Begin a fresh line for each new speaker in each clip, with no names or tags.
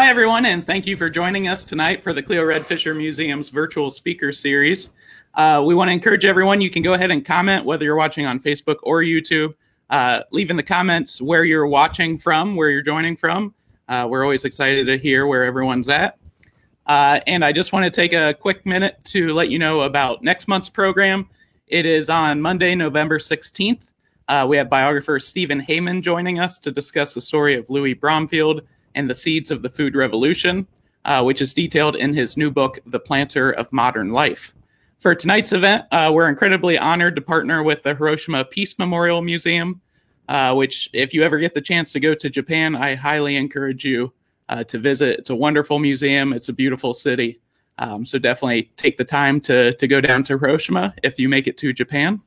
Hi, everyone, and thank you for joining us tonight for the Cleo Red Fisher Museum's virtual speaker series. We want to encourage everyone, you can go ahead and comment whether you're watching on Facebook or YouTube. Leave in the comments where you're watching from, where you're joining from. We're always excited to hear where everyone's at. And I just want to take a quick minute to let you know about next month's program. It is on Monday, November 16th. We have biographer Stephen Heyman joining us to discuss the story of Louis Bromfield and the seeds of the food revolution, which is detailed in his new book, The Planter of Modern Life. For tonight's event, we're incredibly honored to partner with the Hiroshima Peace Memorial Museum, which, if you ever get the chance to go to Japan, I highly encourage you to visit. It's a wonderful museum. It's a beautiful city. So definitely take the time to go down to Hiroshima if you make it to Japan.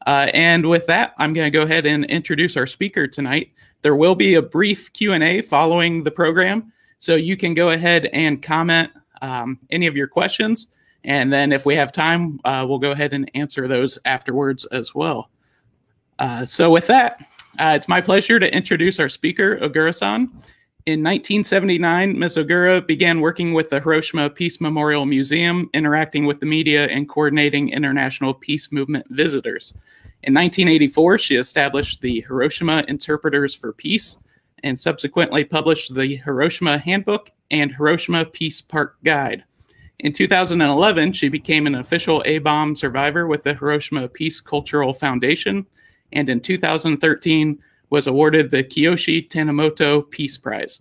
And with that, I'm going to go ahead and introduce our speaker tonight. There will be a brief Q&A following the program, so you can go ahead and comment any of your questions. And then if we have time, we'll go ahead and answer those afterwards as well. So with that, it's my pleasure to introduce our speaker, Ogura-san. In 1979, Ms. Ogura began working with the Hiroshima Peace Memorial Museum, interacting with the media and coordinating international peace movement visitors. In 1984, she established the Hiroshima Interpreters for Peace and subsequently published the Hiroshima Handbook and Hiroshima Peace Park Guide. In 2011, she became an official A-bomb survivor with the Hiroshima Peace Cultural Foundation, and in 2013 was awarded the Kiyoshi Tanimoto Peace Prize.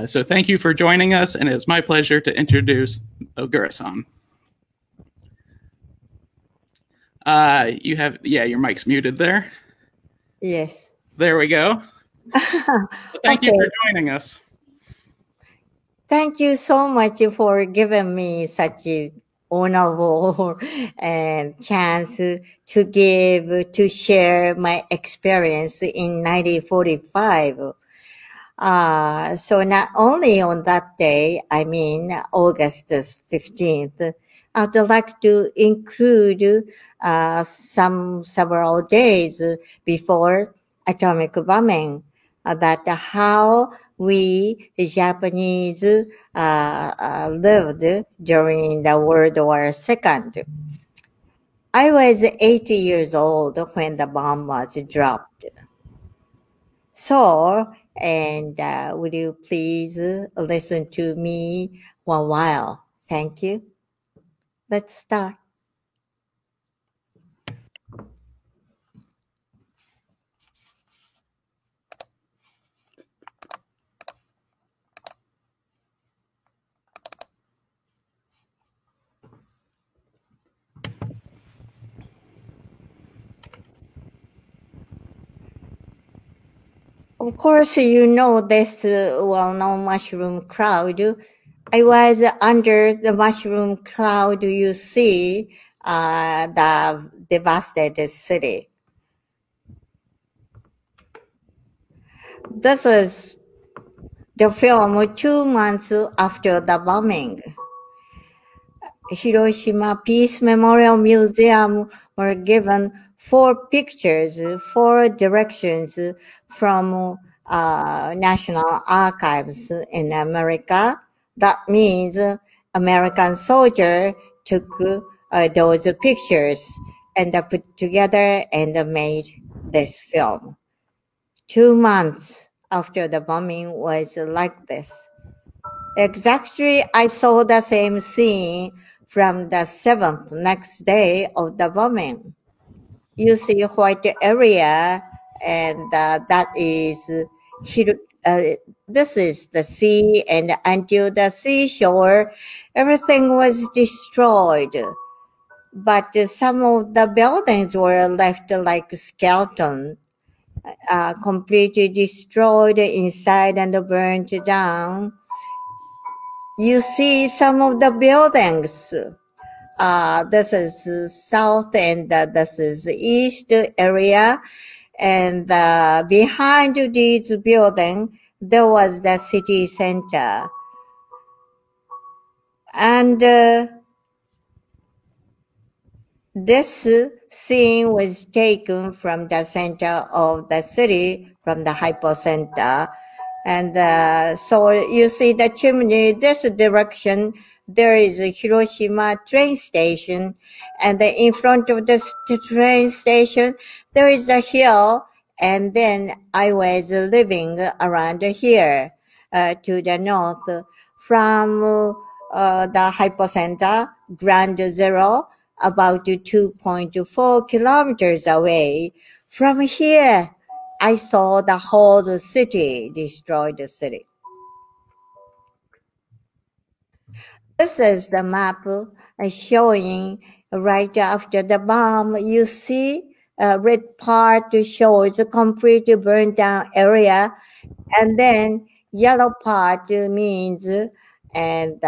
So thank you for joining us, and it's my pleasure to introduce Ogura-san. Your mic's muted there.
Yes.
There we go. Thank you for joining us.
Thank you so much for giving me such a honorable and chance to share my experience in 1945. So not only on that day, August 15th, I would like to include several days before atomic bombing, that how we Japanese lived during the World War II. I was 80 years old when the bomb was dropped. So, would you please listen to me for a while? Thank you. Let's start. Of course, you know this well-known mushroom cloud. I was under the mushroom cloud. You see the devastated city. This is the film 2 months after the bombing. Hiroshima Peace Memorial Museum were given 4 pictures, 4 directions from National Archives in America. That means American soldier took those pictures and put together and made this film. 2 months after the bombing was like this. Exactly, I saw the same scene from the 7th next day of the bombing. You see white area, and that is this is the sea, and until the seashore, everything was destroyed. But some of the buildings were left like skeleton, completely destroyed inside and burned down. You see some of the buildings. This is south and this is east area. And behind these buildings, there was the city center. And this scene was taken from the center of the city, from the hypocenter. And so you see the chimney, this direction, there is a Hiroshima train station. And in front of the train station, there is a hill. And then I was living around here to the north from the hypocenter, Ground Zero, about 2.4 kilometers away. From here, I saw the whole city, destroyed the city. This is the map showing right after the bomb. You see red part shows a complete burned down area, and then yellow part means and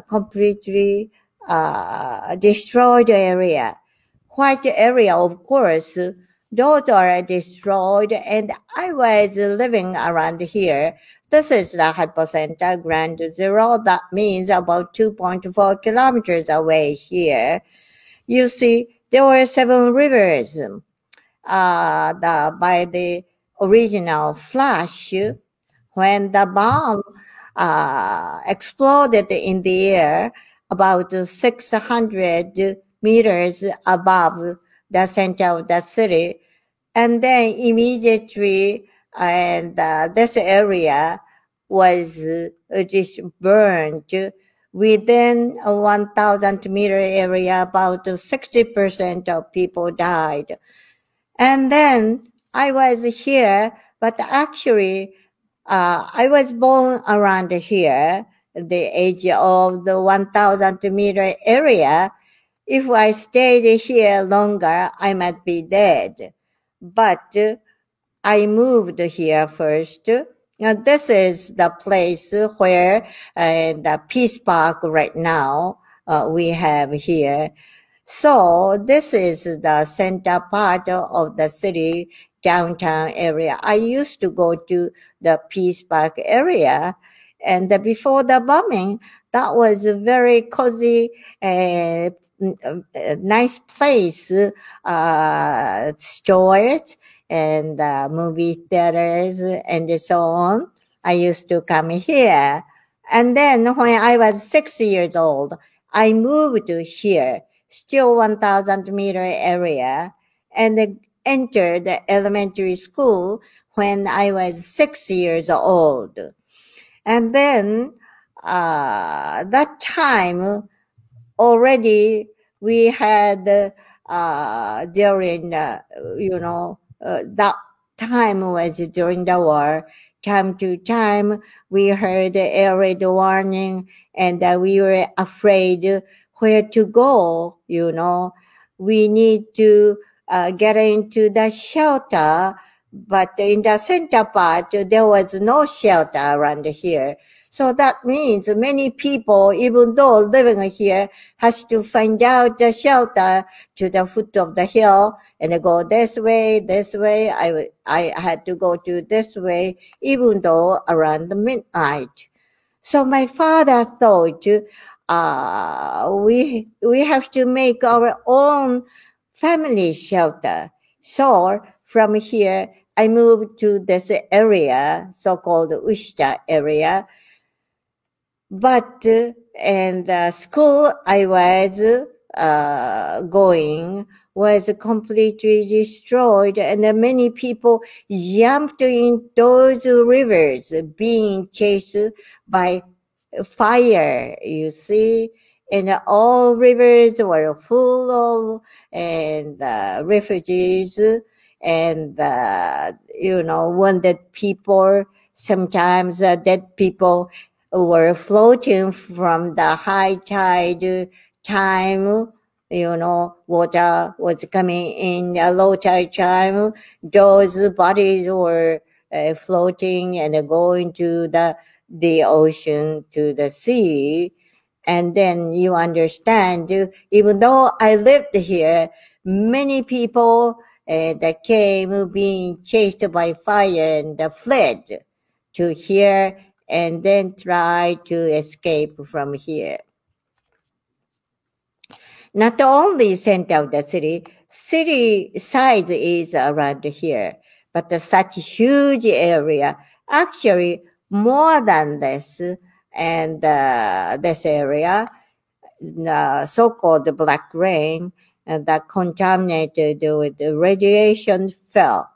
completely destroyed area. White area, of course, those are destroyed, and I was living around here. This is the hypocenter Ground Zero. That means about 2.4 kilometers away here. You see, there were 7 rivers by the original flash. When the bomb exploded in the air about 600 meters above the center of the city, and then immediately and this area was just burned. Within a 1,000 meter area, about 60% of people died. And then I was here, but actually I was born around here, the age of the 1,000 meter area. If I stayed here longer, I might be dead. But I moved here first. Now, this is the place where the Peace Park right now we have here. So this is the center part of the city, downtown area. I used to go to the Peace Park area, and before the bombing, that was a very cozy, nice place, stores and movie theaters and so on. I used to come here. And then when I was 6 years old, I moved to here, still 1,000 meter area, and entered the elementary school when I was 6 years old. And then that time already we had during that time was during the war. Time to time we heard the air raid warning, and we were afraid where to go. We need to get into the shelter, but in the center part there was no shelter around here. So that means many people, even though living here, has to find out the shelter to the foot of the hill and go this way. I had to go to this way, even though around the midnight. So my father thought, we have to make our own family shelter. So from here, I moved to this area, so-called Ushita area. But and the school I was going was completely destroyed, and many people jumped in those rivers, being chased by fire. You see, and all rivers were full of and refugees and wounded people. Sometimes dead people were floating from the high tide time. Water was coming in a low tide time. Those bodies were floating and going to the ocean, to the sea. And then you understand, even though I lived here, many people that came being chased by fire and fled to here and then try to escape from here. Not only center of the city size is around here, but such huge area. Actually, more than this, and this area, the so-called black rain, that contaminated with the radiation fell,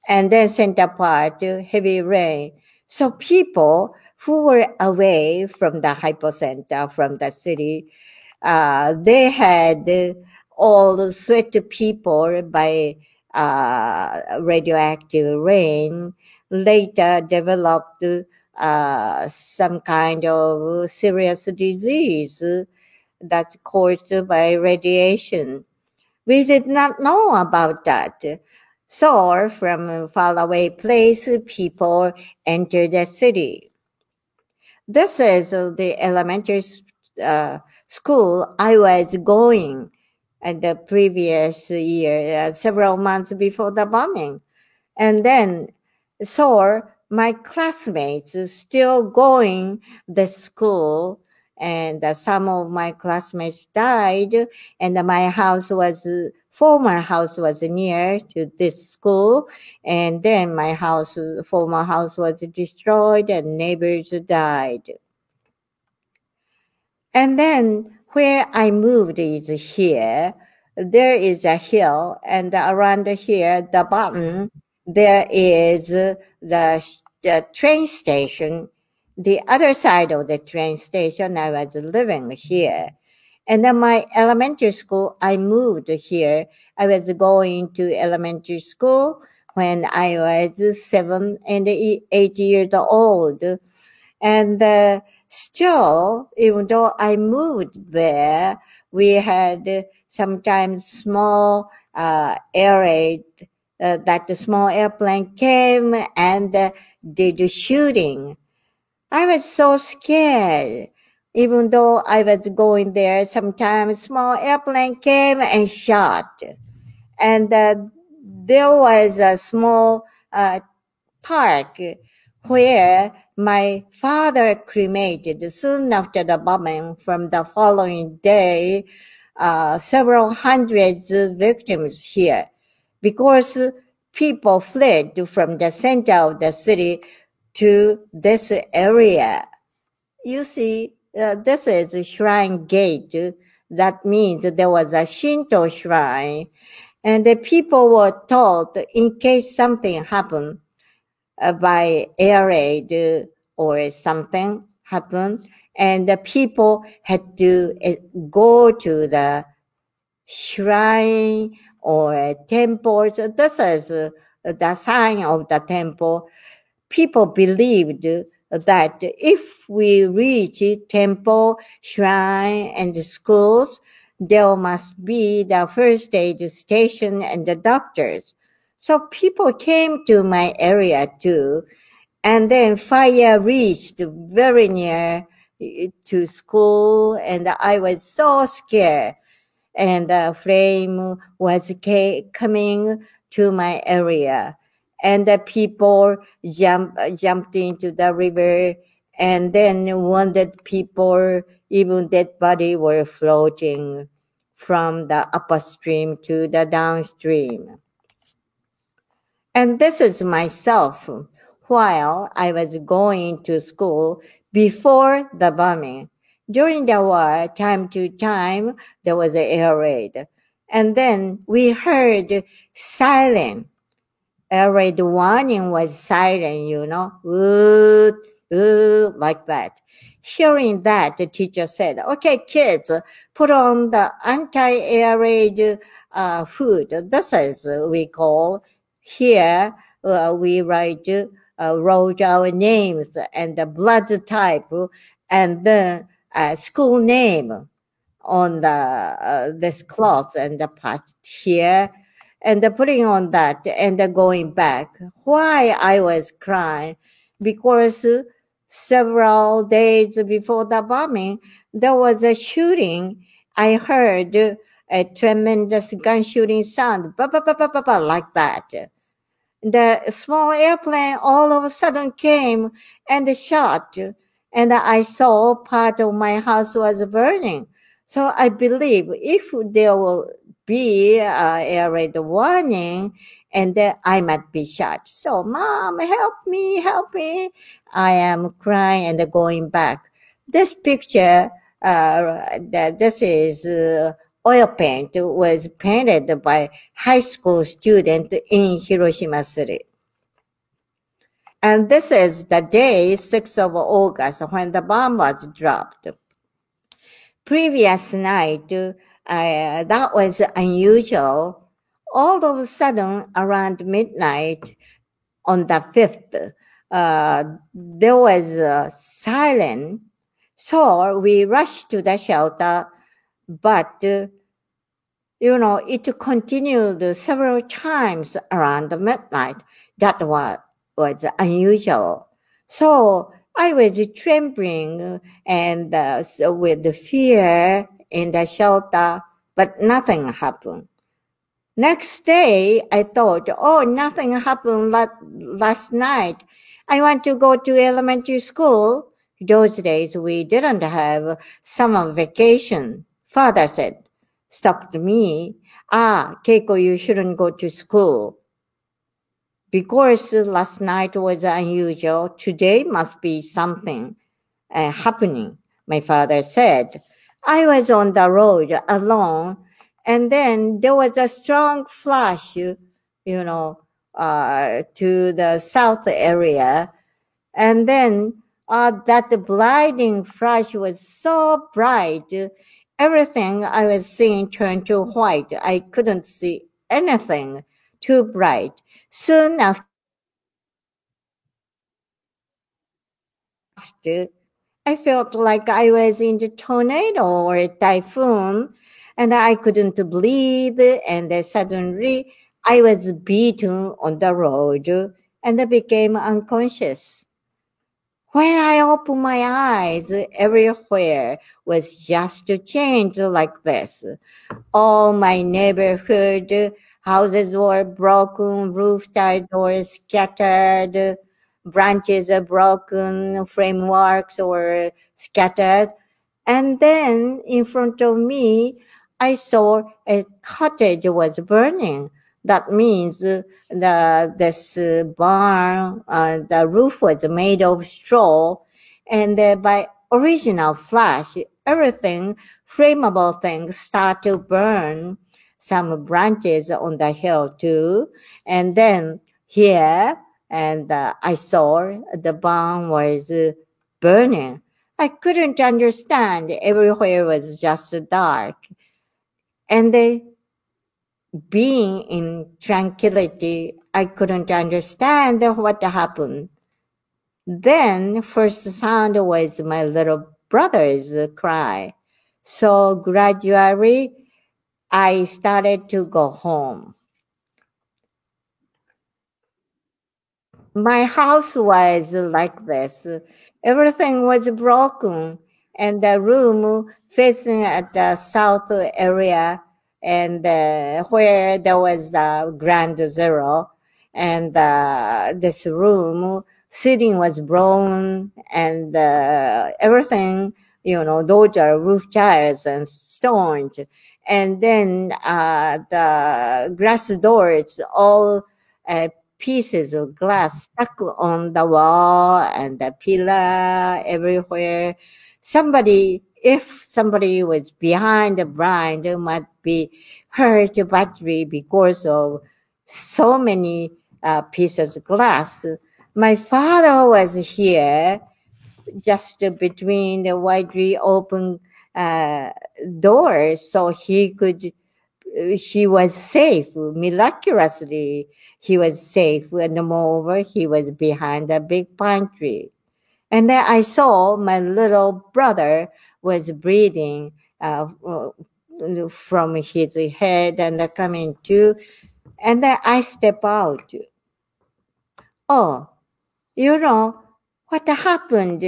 and then sent apart to heavy rain. So people who were away from the hypocenter, from the city, they had all sweat people by radioactive rain, later developed some kind of serious disease that's caused by radiation. We did not know about that. So from a faraway place, people enter the city. This is the elementary school I was going at the previous year, several months before the bombing. And then, so my classmates still going the school, and some of my classmates died, and my house was former house was near to this school, and then my house, former house, was destroyed, and neighbors died. And then where I moved is here. There is a hill, and around here, the bottom, there is the train station. The other side of the train station, I was living here. And then my elementary school, I moved here. I was going to elementary school when I was 7 and 8 years old. And still, even though I moved there, we had sometimes small air raid, that the small airplane came and did the shooting. I was so scared. Even though I was going there, sometimes small airplane came and shot. And there was a small park where my father cremated soon after the bombing. From the following day, several hundreds of victims here, because people fled from the center of the city to this area. You see, this is a shrine gate. That means there was a Shinto shrine, and the people were told, in case something happened, by air raid or something happened, and the people had to go to the shrine or temple. So this is the sign of the temple. People believed that if we reach temple, shrine, and schools, there must be the first aid station and the doctors. So people came to my area too, and then fire reached very near to school, and I was so scared. And the flame was coming to my area, and the people jumped into the river, and then wounded people, even dead body, were floating from the upstream to the downstream. And this is myself while I was going to school before the bombing. During the war, time to time, there was an air raid. And then we heard siren. Air raid warning was siren, woot, woot, like that. Hearing that, the teacher said, okay, kids, put on the anti-air raid food. This is we call here. We write, wrote our names and the blood type and the school name on the this cloth and the pot here, and putting on that and going back. Why I was crying? Because several days before the bombing, there was a shooting. I heard a tremendous gun shooting sound, ba, ba, ba, ba, ba, ba, like that. The small airplane all of a sudden came and shot, and I saw part of my house was burning. So I believe if there will be a red warning, and then I might be shot. So, Mom, help me, help me. I am crying and going back. This picture, this is oil paint, was painted by high school student in Hiroshima City. And this is the day, 6th of August, when the bomb was dropped. Previous night, that was unusual. All of a sudden, around midnight on the 5th, there was silence. So we rushed to the shelter, but it continued several times around midnight. That was unusual. So I was trembling and so with the fear in the shelter, but nothing happened. Next day, I thought, oh, nothing happened last night. I want to go to elementary school. Those days, we didn't have summer vacation. Father said, stopped me. Keiko, you shouldn't go to school. Because last night was unusual, today must be something happening, my father said. I was on the road alone, and then there was a strong flash, to the south area. And then that blinding flash was so bright, everything I was seeing turned to white. I couldn't see anything, too bright. Soon after, I felt like I was in the tornado or a typhoon, and I couldn't breathe. And then suddenly, I was beaten on the road and I became unconscious. When I opened my eyes, everywhere was just changed like this. All my neighborhood houses were broken, roof tile doors scattered, branches are broken, frameworks were scattered. And then in front of me, I saw a cottage was burning. That means this barn, the roof was made of straw, and by original flash, everything, flammable things start to burn. Some branches on the hill too, and then here, and I saw the barn was burning. I couldn't understand. Everywhere was just dark. And being in tranquility, I couldn't understand what happened. Then first sound was my little brother's cry. So gradually, I started to go home. My house was like this. Everything was broken, and the room facing at the south area, and where there was the Ground Zero, and this room ceiling was broken, and everything, those are roof tiles and stones, and then the glass doors all. Pieces of glass stuck on the wall and the pillar everywhere. If somebody was behind the blind, they might be hurt badly because of so many pieces of glass. My father was here just between the widely open uh, doors, so he was safe. Miraculously, he was safe. And moreover, he was behind a big pine tree. And then I saw my little brother was breathing from his head and coming to. And then I step out. Oh, what happened?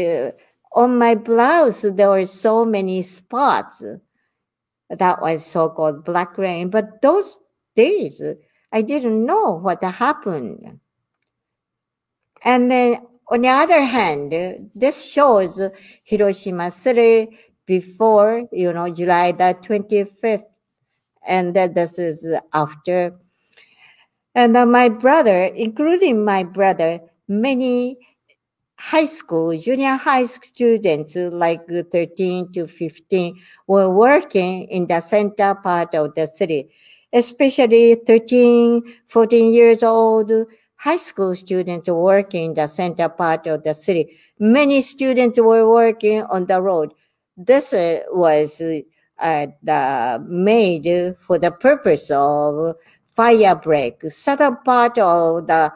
On my blouse, there were so many spots. That was so-called black rain. But those days, I didn't know what happened. And then on the other hand, this shows Hiroshima City before, July the 25th. And then this is after. And my brother, including my brother, many high school, junior high students like 13 to 15 were working in the center part of the city, especially 13, 14 years old high school students working in the center part of the city. Many students were working on the road. This was made for the purpose of fire break. Southern part of the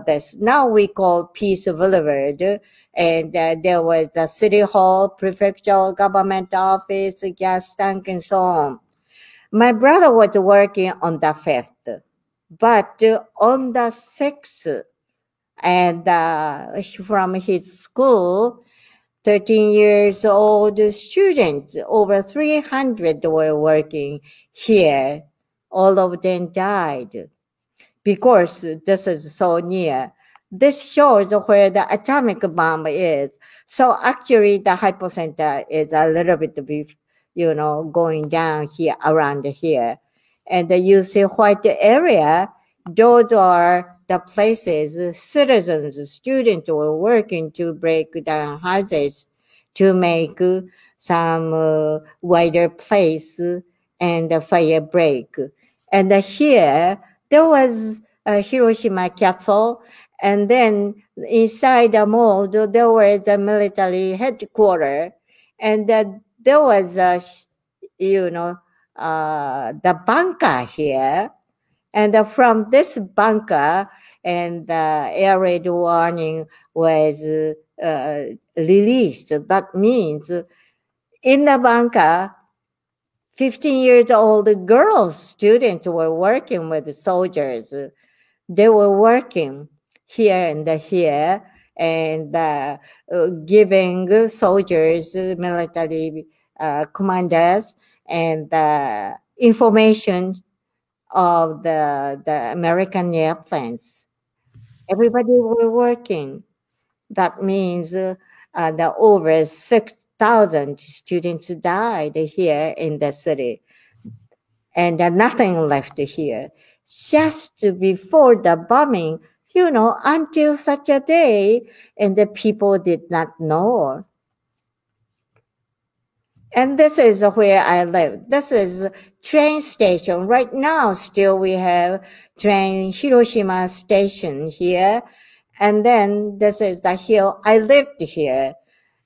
this now we call Peace Boulevard, and there was the city hall, prefectural government office, gas tank, and so on. My brother was working on the 5th, but on the 6th, and from his school, 13 years old students, over 300 were working here. All of them died because this is so near. This shows where the atomic bomb is. So actually the hypocenter is a little bit, going down here, around here. And you see white area, those are the places citizens, students were working to break down houses to make some wider place and the fire break. And here, there was a Hiroshima castle, and then inside the mall, there was a military headquarters, and there was the bunker here, and from this bunker, and the air raid warning was released. That means in the bunker, 15 years old girls, students were working with soldiers. They were working here and here and giving soldiers, military commanders, and information of the American airplanes. Everybody were working. That means the over 6,000 students died here in the city, and nothing left here. Just before the bombing, until such a day, and the people did not know. And this is where I live. This is train station. Right now, still we have train Hiroshima station here. And then this is the hill. I lived here.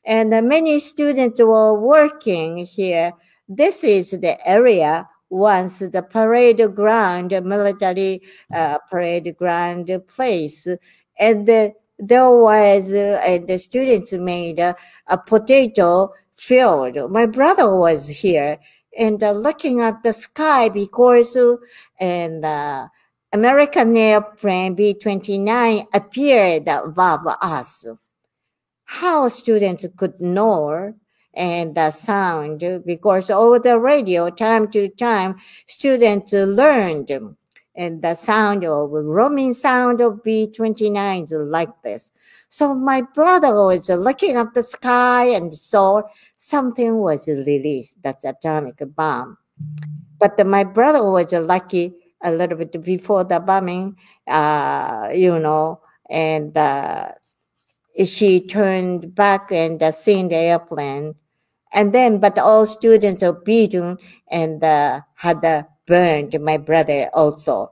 And many students were working here. This is the area once the parade ground, military parade ground place. And there was, the students made a potato field. My brother was here and looking at the sky because and American airplane B-29 appeared above us. How students could know and the sound, because over the radio, time to time, students learned and the sound of roaming sound of B-29 like this. So my brother was looking at the sky and saw something was released. That's atomic bomb. But my brother was lucky a little bit before the bombing, and she turned back and seen the airplane. And then, but all students are beaten and had burned my brother also.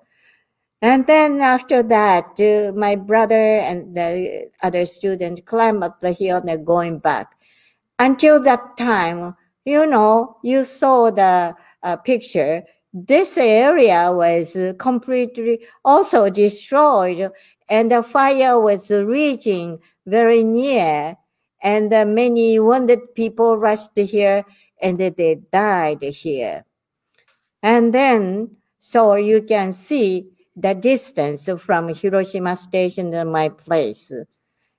And then after that, my brother and the other student climb up the hill and they're going back. Until that time, you saw the picture. This area was completely also destroyed, and the fire was reaching very near, and many wounded people rushed here, and they died here. And then, so you can see the distance from Hiroshima Station to my place.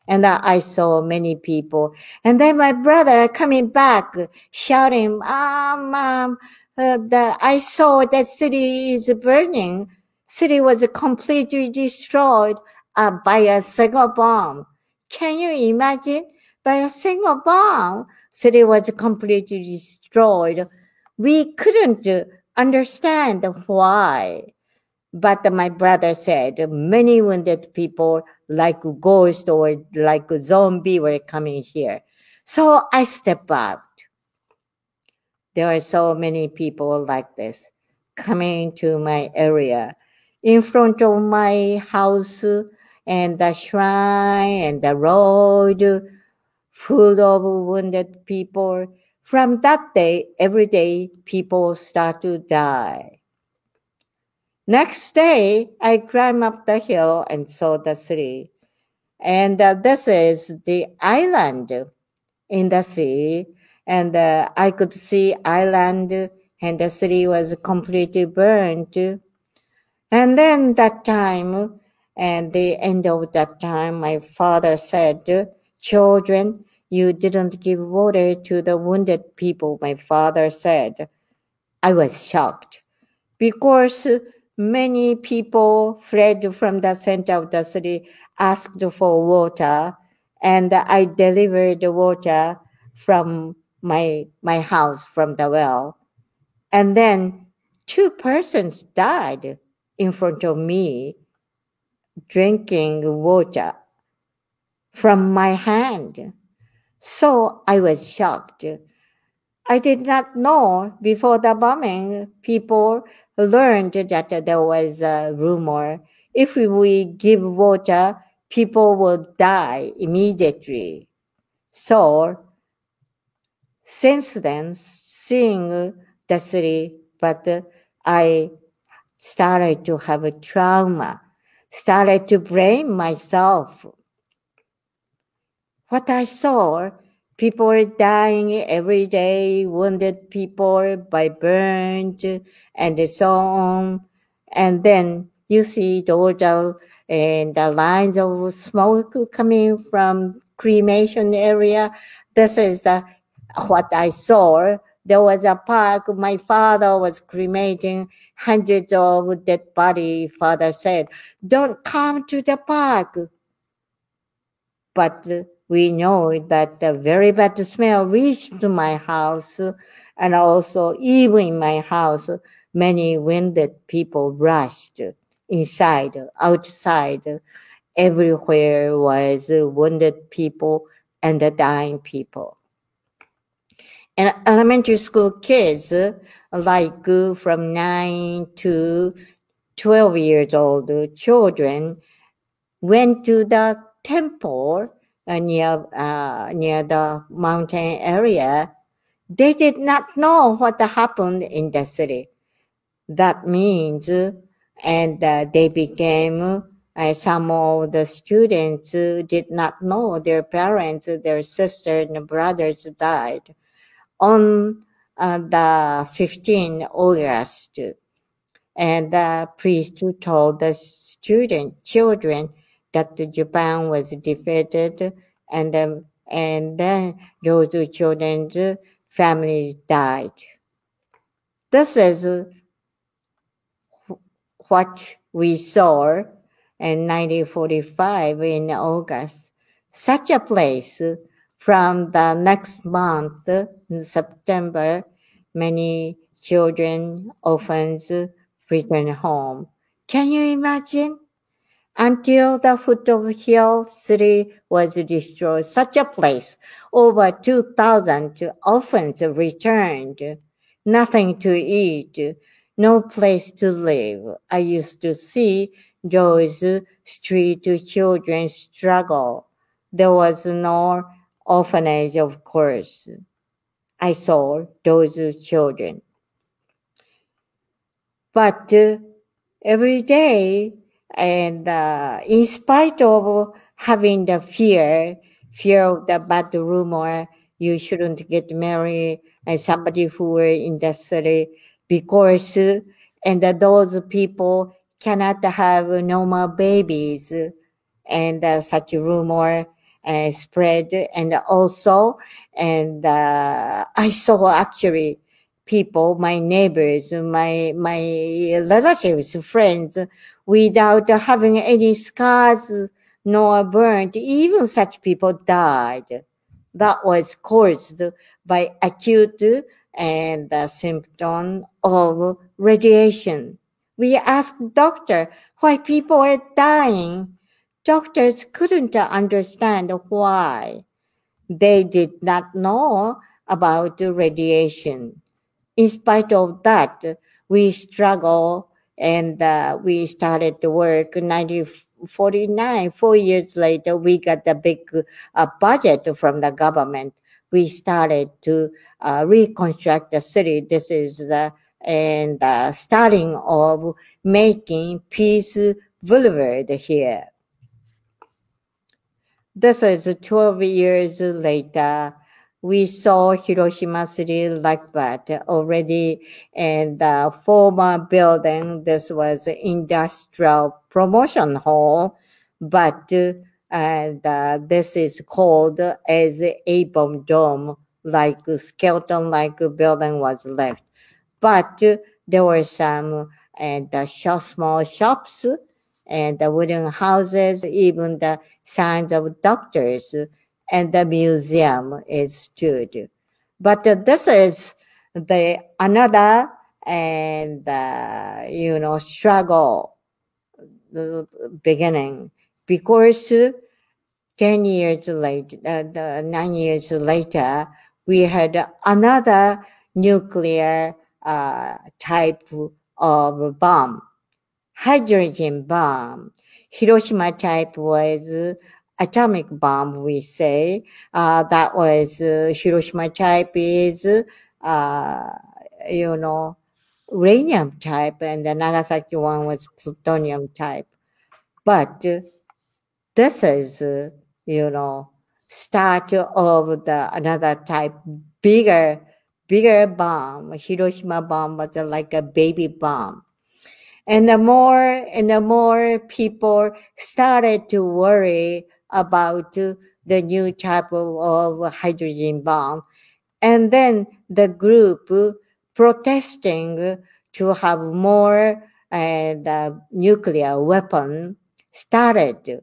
And I saw many people. And then my brother coming back, shouting, Mom, I saw that city is burning. City was completely destroyed by a single bomb. Can you imagine? By a single bomb, city was completely destroyed. We couldn't understand why. But my brother said many wounded people like ghost or like a zombie were coming here. So I stepped out. There are so many people like this coming to my area in front of my house and the shrine and the road full of wounded people. From that day, every day, people start to die. Next day, I climbed up the hill and saw the city. And this is the island in the sea. And I could see island and the city was completely burned. And then that time, and the end of that time, my father said, children, you didn't give water to the wounded people, my father said. I was shocked because many people fled from the center of the city, asked for water, and I delivered the water from my house, from the well. And then 2 persons died in front of me drinking water from my hand. So I was shocked. I did not know before the bombing. People learned that there was a rumor. If we give water, people will die immediately. So since then, seeing the city, but I started to have a trauma, started to blame myself. What I saw, people are dying every day, wounded people by burned and so on. And then you see the lines of smoke coming from cremation area. This is what I saw. There was a park. My father was cremating hundreds of dead body. Father said, "Don't come to the park." But we know that the very bad smell reached to my house, and also even in my house, many wounded people rushed inside, outside. Everywhere was wounded people and the dying people. And elementary school kids, like from 9 to 12 years old children, went to the temple near the mountain area. They did not know what happened in the city. That means, and they became, some of the students did not know their parents, their sisters and brothers died on the 15th August. And the priest told the children that Japan was defeated, and then those children's families died. This is what we saw in 1945 in August. Such a place. From the next month, in September, many children, orphans, return home. Can you imagine? Until the foot of the hill city was destroyed, such a place, over 2,000 orphans returned. Nothing to eat, no place to live. I used to see those street children struggle. There was no orphanage, of course. I saw those children. But every day, and in spite of having the fear of the bad rumor, you shouldn't get married, and somebody who were in the city, because and those people cannot have normal babies, and such a rumor spread. And also, and I saw actually people, my neighbors, my relatives, friends, without having any scars nor burnt, even such people died. That was caused by acute and symptom of radiation. We asked doctor why people are dying. Doctors couldn't understand why. They did not know about the radiation. In spite of that, we struggle and we started to work in 1949. 4 years later, we got the big budget from the government. We started to reconstruct the city. This is the starting of making Peace Boulevard here. This is 12 years later. We saw Hiroshima City like that already, and the former building, this was Industrial Promotion Hall, but this is called as a bomb dome, like skeleton-like building was left. But there were some small shops and the wooden houses, even the signs of doctors, and the museum is stood. But this is the another and struggle beginning, because 9 years later, we had another nuclear type of bomb, hydrogen bomb. Hiroshima type was atomic bomb, we say. That was Hiroshima type is, uranium type, and the Nagasaki one was plutonium type. But this is, start of the another type, bigger bomb. Hiroshima bomb was like a baby bomb. And the more people started to worry about the new type of hydrogen bomb, and then the group protesting to have more nuclear weapon started.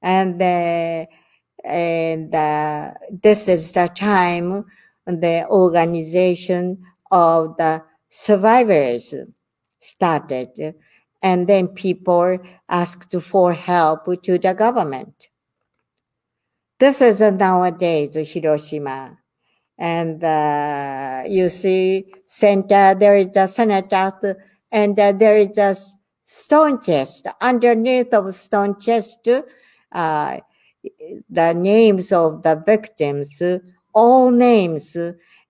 And this is the time the organization of the survivors started, and then people asked for help to the government. This is nowadays Hiroshima, and you see center there is a cenotaph, and there is a stone chest. Underneath of stone chest, the names of the victims, all names,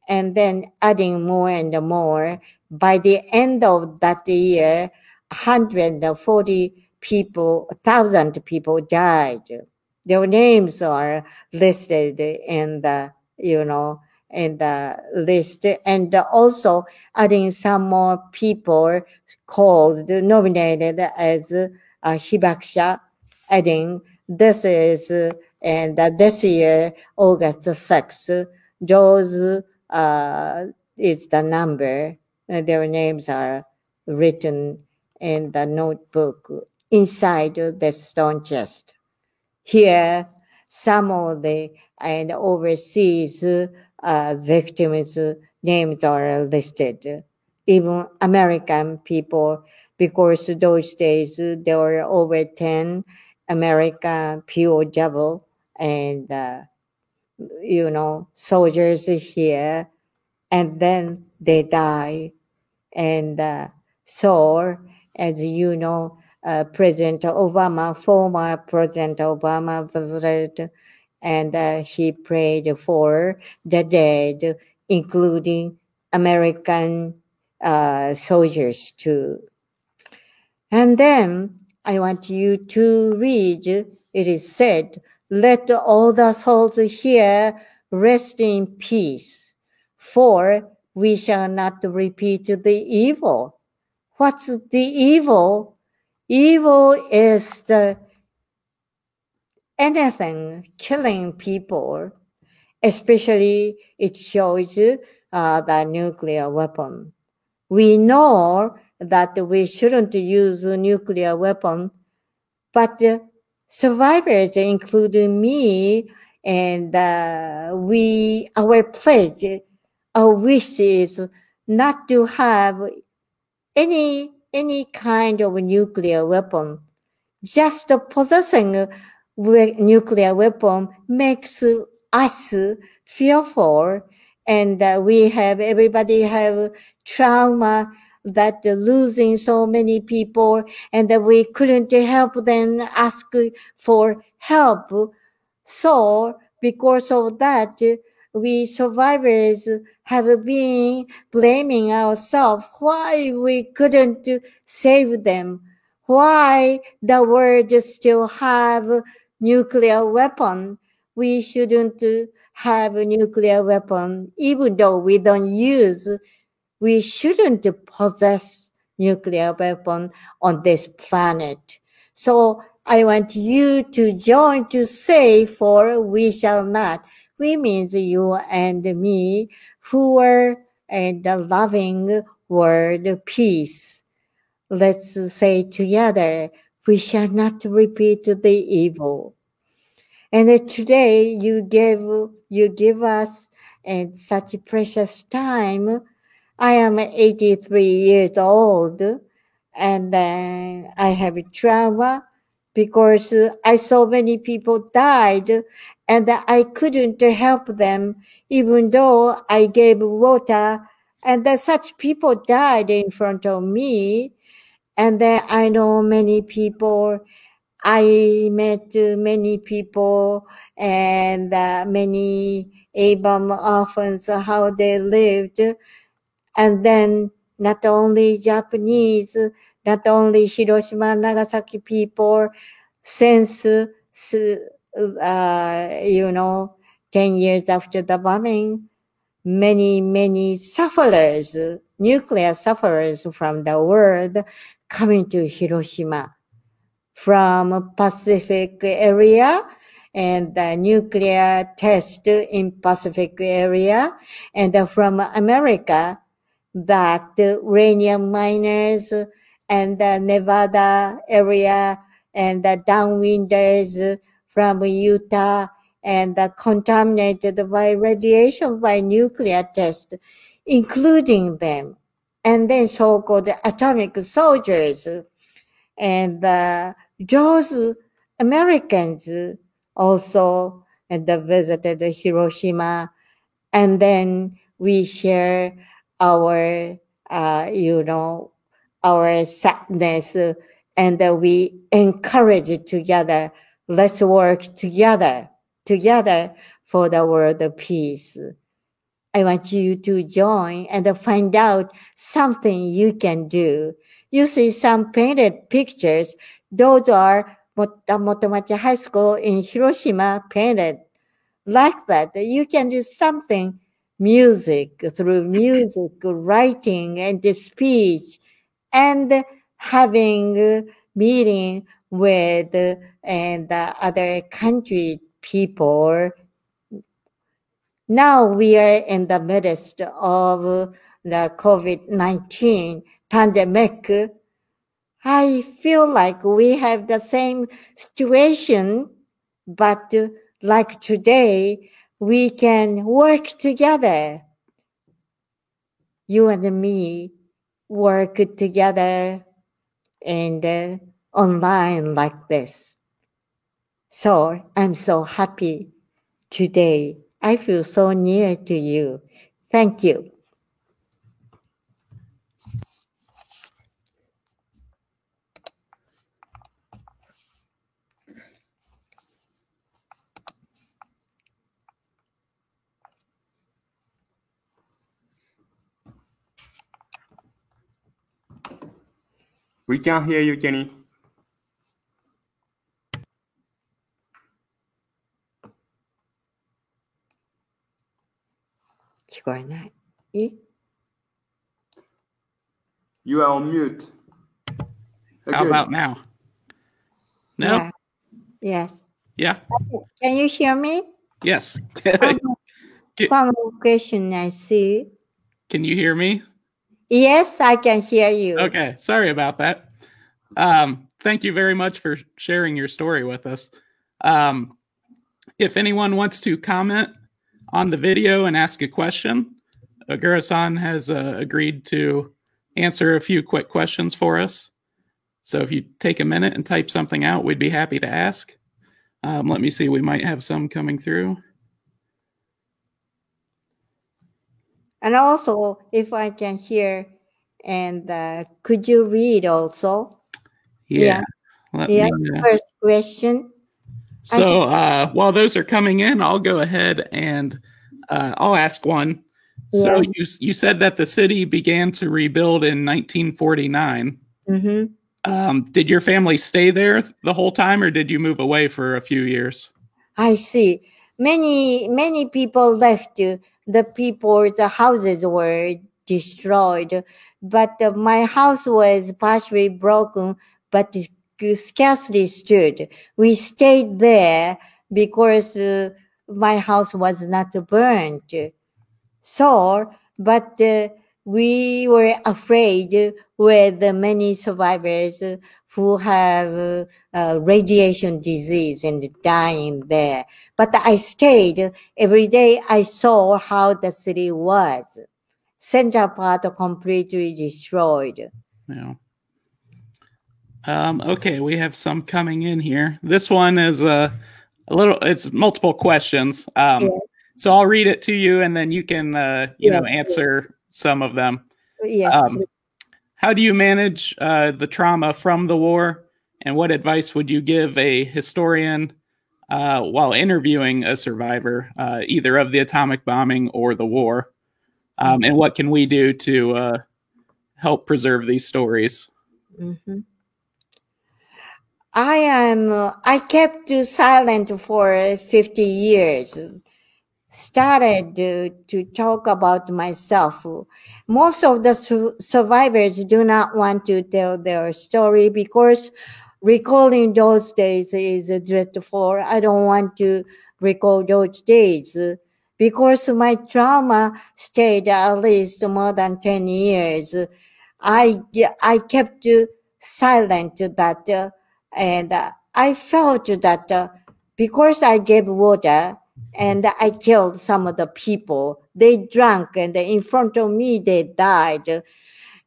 and then adding more and more. By the end of that year, 140 people, 1,000 people died. Their names are listed in the, in the list, and also adding some more people called, nominated as hibakusha, adding this is, and this year, August 6th, those is the number. Their names are written in the notebook inside the stone chest. Here, some of the and overseas victims' names are listed. Even American people, because those days there were over 10 American POW and soldiers here, and then they die. And so, as you know, President Obama, former President Obama visited, and he prayed for the dead, including American soldiers too. And then I want you to read, it is said, let all the souls here rest in peace, for we shall not repeat the evil. What's the evil? Evil is anything killing people, especially it shows the nuclear weapon. We know that we shouldn't use a nuclear weapon, but survivors, including me, and our pledge, our wish is not to have any any kind of nuclear weapon. Just possessing a nuclear weapon makes us fearful, and everybody have trauma that losing so many people, and we couldn't help them ask for help. So because of that, we survivors have been blaming ourselves why we couldn't save them, why the world still have nuclear weapon. We shouldn't have a nuclear weapon, even though we don't use. We shouldn't possess nuclear weapon on this planet. So I want you to join to say, for we shall not. We means you and me, who are in the loving word peace. Let's say together, we shall not repeat the evil. And today you give us such precious time. I am 83 years old, and I have trauma because I saw many people died, and I couldn't help them, even though I gave water, and such people died in front of me. And then I know many people. I met many people and many ABAM orphans, how they lived. And then not only Japanese, not only Hiroshima, Nagasaki people, since, 10 years after the bombing, many sufferers, nuclear sufferers from the world coming to Hiroshima from Pacific area, and the nuclear test in Pacific area, and from America, that the uranium miners and the Nevada area and the downwinders from Utah and contaminated by radiation by nuclear test, including them. And then so-called atomic soldiers. And those Americans also visited Hiroshima, and then we share our, our sadness, and we encourage it together. Let's work together for the world of peace. I want you to join and find out something you can do. You see some painted pictures. Those are Motomachi High School in Hiroshima painted like that. You can do something, through music, writing, and the speech, and having meeting with and other country people. Now we are in the midst of the COVID-19 pandemic. I feel like we have the same situation, but like today, we can work together. You and me work together and online like this. So I'm so happy today. I feel so near to you. Thank you.
We can't hear you, Kenny.
聞こえない。
You are on mute.
How about now? No?
Yeah. Yes.
Yeah.
Can you hear me?
Yes.
Some question I see.
Can you hear me?
Yes, I can hear you.
Okay. Sorry about that. Thank you very much for sharing your story with us. If anyone wants to comment on the video and ask a question, Ogura-san has agreed to answer a few quick questions for us. So if you take a minute and type something out, we'd be happy to ask. Let me see, we might have some coming through.
And also, if I can hear, and could you read also?
Yeah.
First question.
So while those are coming in, I'll go ahead and I'll ask one. So you said that the city began to rebuild in 1949.
Mm-hmm.
Did your family stay there the whole time, or did you move away for a few years?
I see. Many people left. The houses were destroyed, but my house was partially broken, but scarcely stood. We stayed there because my house was not burned. So, but we were afraid with the many survivors who have radiation disease and dying there. But I stayed. Every day I saw how the city was. Central part completely destroyed.
Yeah. Okay, we have some coming in here. This one is it's multiple questions. So I'll read it to you, and then you can, answer some of them.
Yes.
How do you manage the trauma from the war, and what advice would you give a historian while interviewing a survivor, either of the atomic bombing or the war? And what can we do to help preserve these stories?
Mm-hmm. I kept silent for 50 years. Started to talk about myself. Most of the survivors do not want to tell their story because recalling those days is dreadful. I don't want to recall those days because my trauma stayed at least more than 10 years. I kept silent that and I felt that because I gave water and I killed some of the people, they drank and in front of me they died.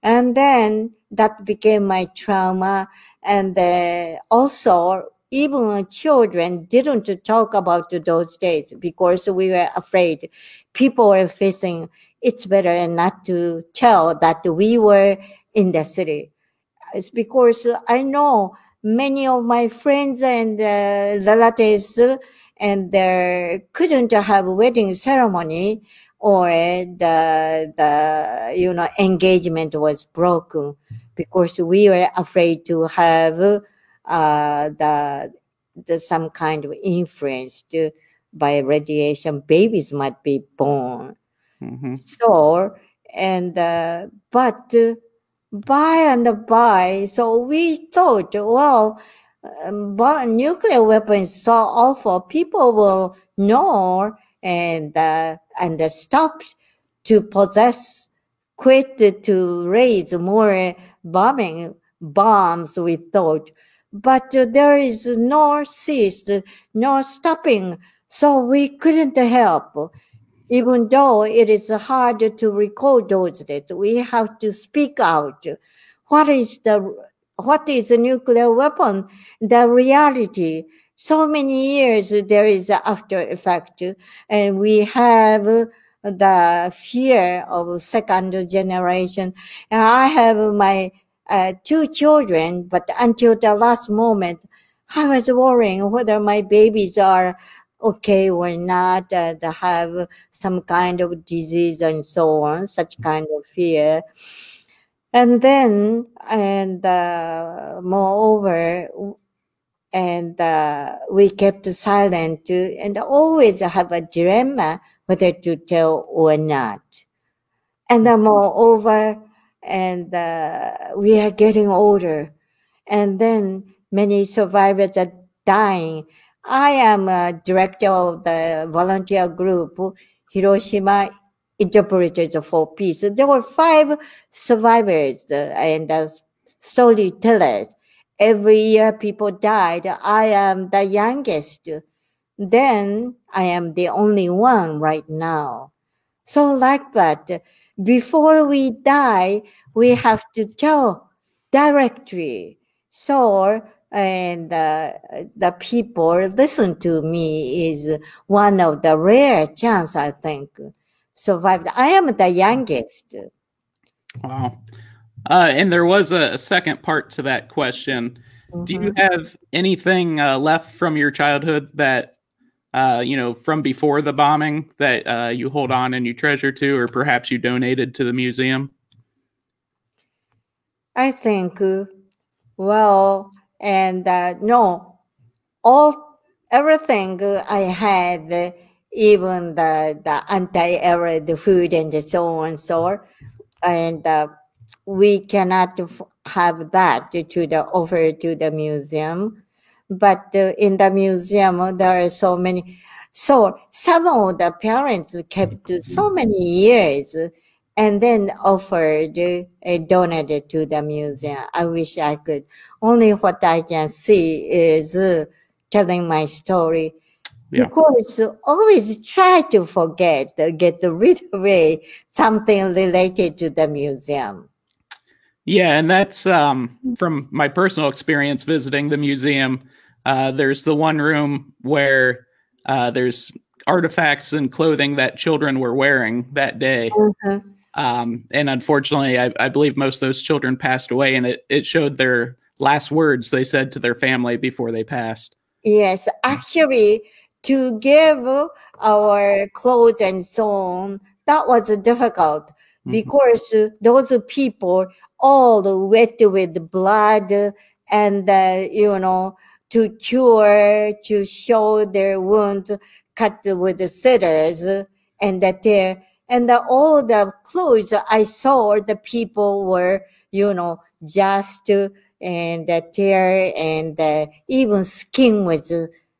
And then that became my trauma. And also, even children didn't talk about those days because we were afraid. People were facing, it's better not to tell that we were in the city. It's because I know many of my friends and relatives and they couldn't have wedding ceremony or the engagement was broken because we were afraid to have the some kind of influence by radiation. Babies might be born.
Mm-hmm.
So and but by and by, so we thought, well, but nuclear weapons so awful. People will know and stop to possess, quit to raise more bombs. We thought, but there is no cease, no stopping. So we couldn't help. Even though it is hard to recall those days, we have to speak out. What is a nuclear weapon? The reality. So many years there is an after effect, and we have the fear of second generation. And I have my 2 children, but until the last moment, I was worrying whether my babies are okay or not, they have some kind of disease and so on, such kind of fear. And then, and moreover, and we kept silent too, and always have a dilemma whether to tell or not. And moreover, and we are getting older, and then many survivors are dying. I am a director of the volunteer group, Hiroshima Interpreters for Peace. There were 5 survivors and storytellers. Every year people died. I am the youngest. Then I am the only one right now. So like that, before we die, we have to tell directly. So, and the people listen to me is one of the rare chance, I think, survived. I am the youngest.
Wow. And there was a second part to that question. Do you have anything left from your childhood that, from before the bombing that you hold on and you treasure to, or perhaps you donated to the museum?
I think, no, everything I had, even the anti-error, the food and so on, and we cannot have that to the offer to the museum. But in the museum, there are so many. So some of the parents kept so many years and then offered donated to the museum. I wish I could. Only what I can see is telling my story.
Yeah.
Because always try to forget, get rid away something related to the museum.
Yeah, and that's from my personal experience visiting the museum. There's the one room where there's artifacts and clothing that children were wearing that day. And unfortunately, I believe most of those children passed away, and it showed their last words they said to their family before they passed.
Yes, actually, to give our clothes and so on, that was difficult because those people all wet with blood and, to cure, to show their wounds cut with the scissors and that there, and all the clothes I saw, the people were, just and the tear and even skin was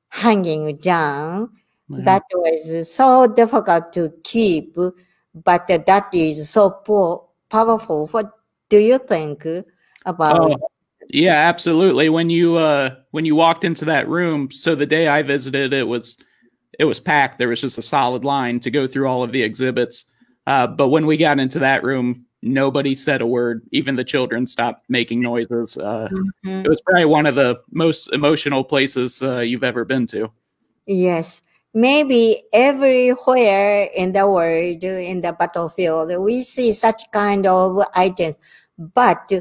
hanging down.
Yeah.
That was so difficult to keep, but that is so powerful. What do you think about?
Yeah, absolutely. When you walked into that room, so the day I visited, it was packed. There was just a solid line to go through all of the exhibits. But when we got into that room, nobody said a word. Even the children stopped making noises. It was probably one of the most emotional places you've ever been to.
Yes. Maybe everywhere in the world, in the battlefield, we see such kind of items. But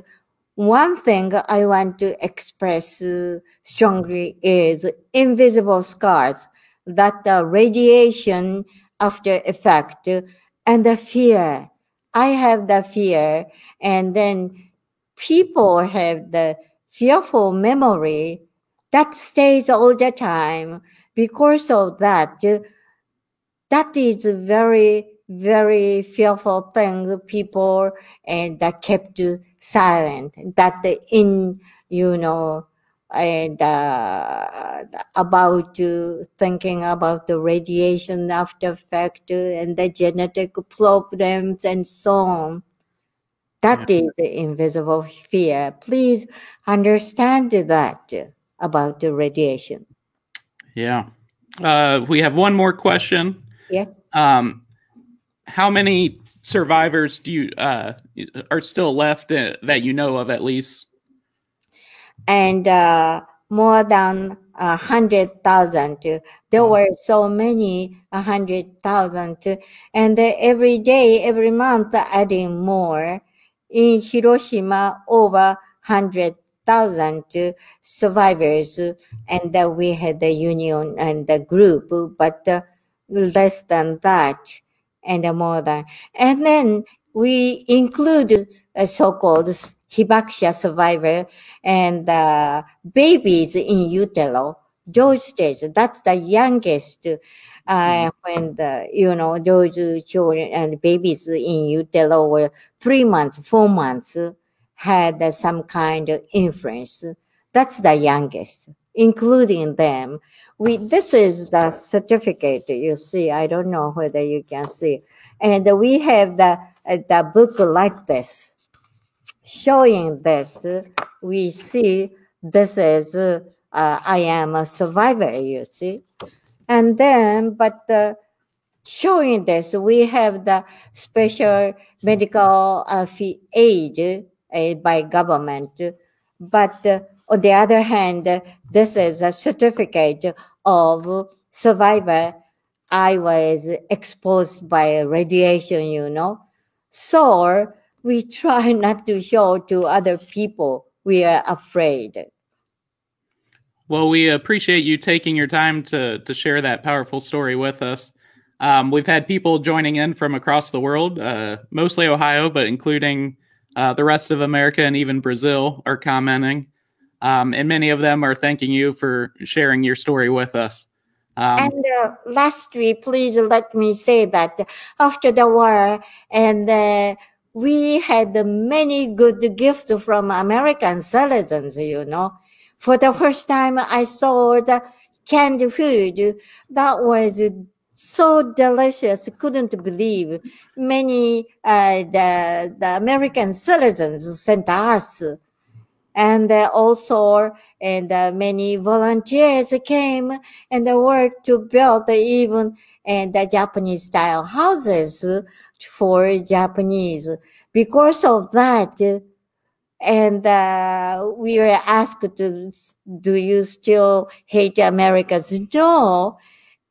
one thing I want to express strongly is invisible scars, that the radiation after effect and the fear. I have the fear, and then people have the fearful memory that stays all the time. Because of that, that is a very, very fearful thing. People and that kept silent. That and about thinking about the radiation after effect and the genetic problems and so on. That is the invisible fear. Please understand that about the radiation.
Yeah. We have one more question.
Yes.
How many survivors do you are still left that you know of, at least?
And more than 100,000. There were so many 100,000, and every day, every month, adding more. In Hiroshima, over 100,000 survivors, and we had the union and the group, but less than that, and more than. And then we include so-called Hibakusha survivor and babies in utero. Those days, that's the youngest. When those children and babies in utero were 3 months, 4 months, had some kind of influence. That's the youngest, including them. This is the certificate you see. I don't know whether you can see, and we have the book like this, showing this. We see this is I am a survivor. You see, and then but showing this, we have the special medical fee aid by government. But on the other hand, this is a certificate of survivor. I was exposed by radiation, So we try not to show to other people. We are afraid.
Well, we appreciate you taking your time to share that powerful story with us. We've had people joining in from across the world, mostly Ohio, but including the rest of America and even Brazil are commenting. And many of them are thanking you for sharing your story with us.
And lastly, please let me say that after the war, and we had many good gifts from American citizens, For the first time, I saw the canned food that was so delicious, couldn't believe. Many the American citizens sent us, and also many volunteers came and worked to build even the Japanese style houses for Japanese. Because of that, and we were asked to, do you still hate Americans? No,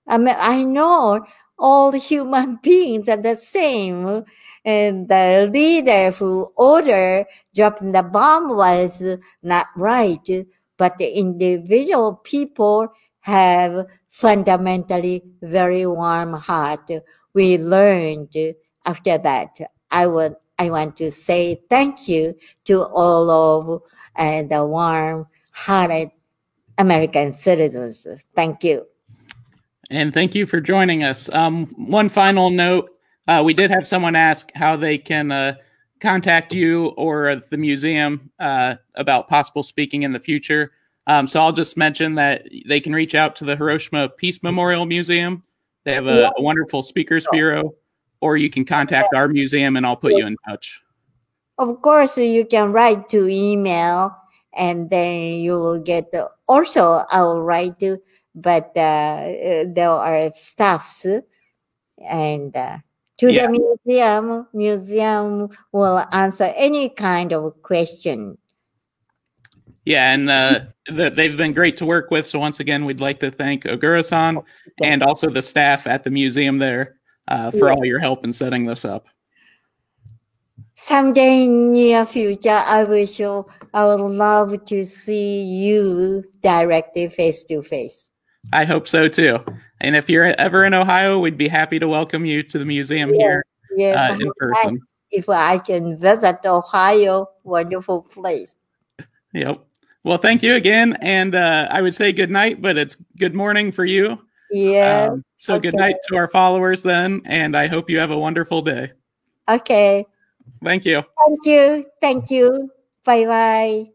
I know all human beings are the same. And the leader who ordered dropping the bomb was not right. But the individual people have fundamentally very warm heart. We learned after that. I want to say thank you to all of the warm-hearted American citizens. Thank you.
And thank you for joining us. One final note, we did have someone ask how they can contact you or the museum about possible speaking in the future. So I'll just mention that they can reach out to the Hiroshima Peace Memorial Museum. They have a wonderful speakers bureau, or you can contact our museum and I'll put you in touch.
Of course, you can write to email and then you will get also I will write to, but there are staffs and to the museum will answer any kind of question.
Yeah, and they've been great to work with. So once again, we'd like to thank Ogura-san and also the staff at the museum there for all your help in setting this up.
Someday in near future, I would love to see you directly face to face.
I hope so too. And if you're ever in Ohio, we'd be happy to welcome you to the museum here in person.
If I can visit Ohio, wonderful place.
Yep. Well, thank you again. And I would say good night, but it's good morning for you.
Yeah.
So good night to our followers then. And I hope you have a wonderful day.
Okay.
Thank you.
Thank you. Bye-bye.